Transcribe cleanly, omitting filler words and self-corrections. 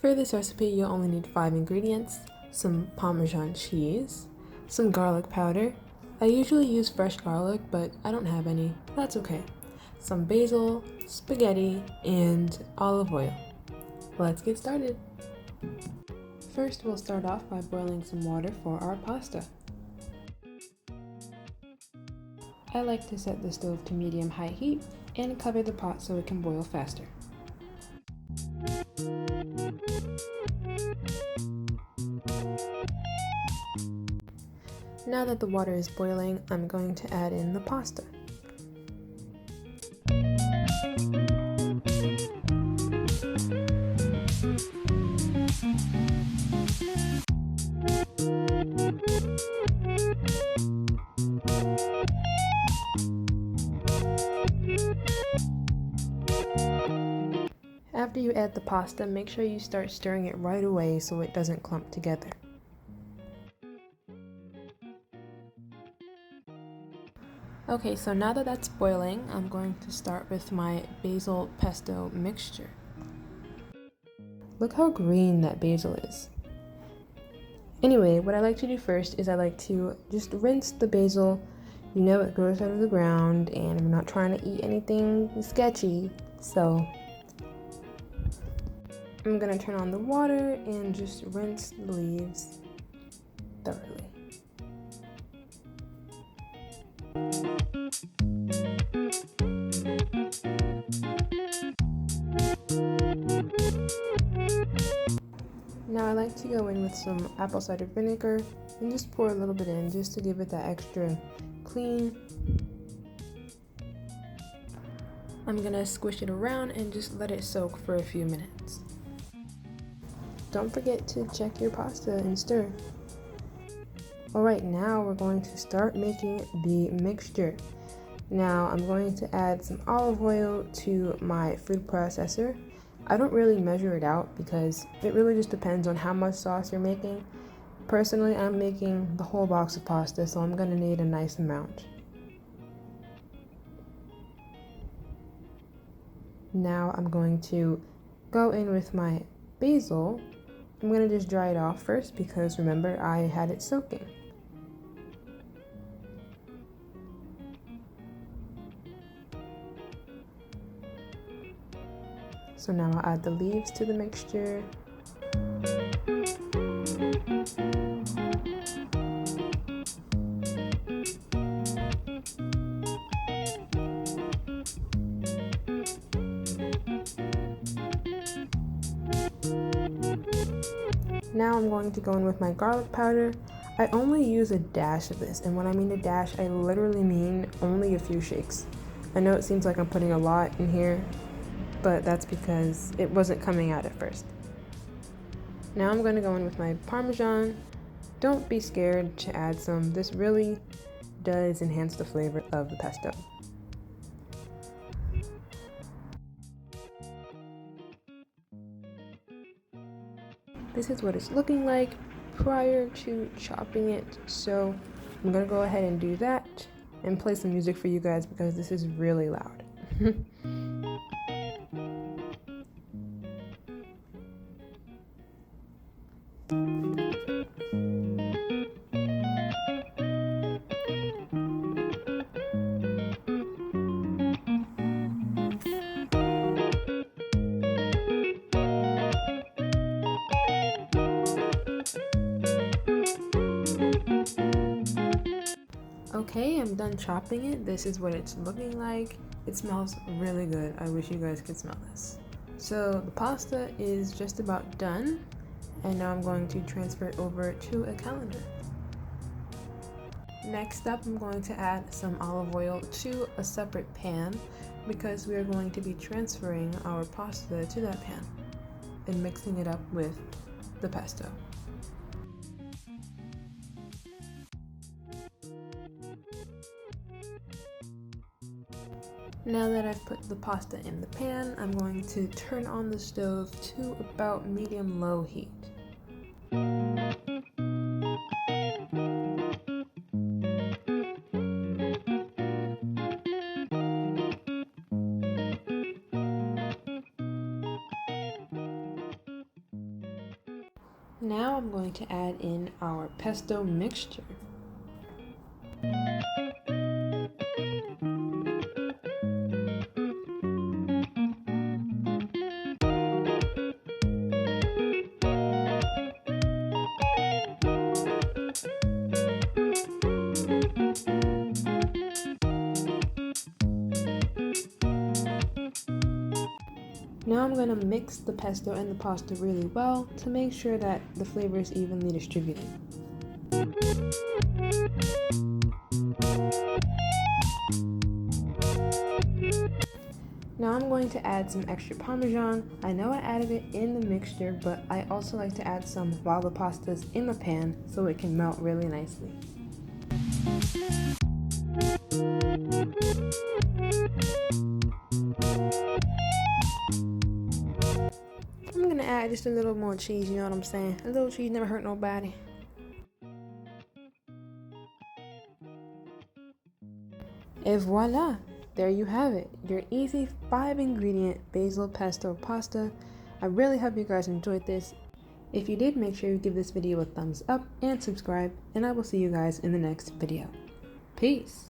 For this recipe, you'll only need 5 ingredients: some Parmesan cheese, some garlic powder. I usually use fresh garlic, but I don't have any. That's okay. Some basil, spaghetti, and olive oil. Let's get started. First, we'll start off by boiling some water for our pasta. I like to set the stove to medium-high heat and cover the pot so it can boil faster. Now that the water is boiling, I'm going to add in the pasta. After you add the pasta, make sure you start stirring it right away so it doesn't clump together. Okay, so now that that's boiling, I'm going to start with my basil pesto mixture. Look how green that basil is. Anyway, what I like to do first is I like to just rinse the basil. You know it grows out of the ground, and I'm not trying to eat anything sketchy, so I'm gonna turn on the water and just rinse the leaves thoroughly. Now I like to go in with some apple cider vinegar and just pour a little bit in just to give it that extra clean. I'm gonna squish it around and just let it soak for a few minutes. Don't forget to check your pasta and stir. Alright, now we're going to start making the mixture. Now I'm going to add some olive oil to my food processor. I don't really measure it out because it really just depends on how much sauce you're making. Personally, I'm making the whole box of pasta, so I'm gonna need a nice amount. Now I'm going to go in with my basil. I'm gonna just dry it off first because remember, I had it soaking. So now I'll add the leaves to the mixture. Now I'm going to go in with my garlic powder. I only use a dash of this, and when I mean a dash, I literally mean only a few shakes. I know it seems like I'm putting a lot in here, but that's because it wasn't coming out at first. Now I'm going to go in with my Parmesan. Don't be scared to add some. This really does enhance the flavor of the pesto. This is what it's looking like prior to chopping it, so I'm going to go ahead and do that and play some music for you guys because this is really loud. Okay, I'm done chopping it. This is what it's looking like. It smells really good. I wish you guys could smell this. So the pasta is just about done, and now I'm going to transfer it over to a calendar. Next up, I'm going to add some olive oil to a separate pan because we are going to be transferring our pasta to that pan and mixing it up with the pesto. Now that I've put the pasta in the pan, I'm going to turn on the stove to about medium-low heat. Now I'm going to add in our pesto mixture. Now I'm going to mix the pesto and the pasta really well to make sure that the flavor is evenly distributed. Now I'm going to add some extra Parmesan. I know I added it in the mixture, but I also like to add some while the pasta's in the pan so it can melt really nicely. I'm gonna add just a little more cheese, you know what I'm saying? A little cheese never hurt nobody. Et voila! There you have it, your easy 5-ingredient basil pesto pasta. I really hope you guys enjoyed this. If you did, make sure you give this video a thumbs up and subscribe, and I will see you guys in the next video. Peace!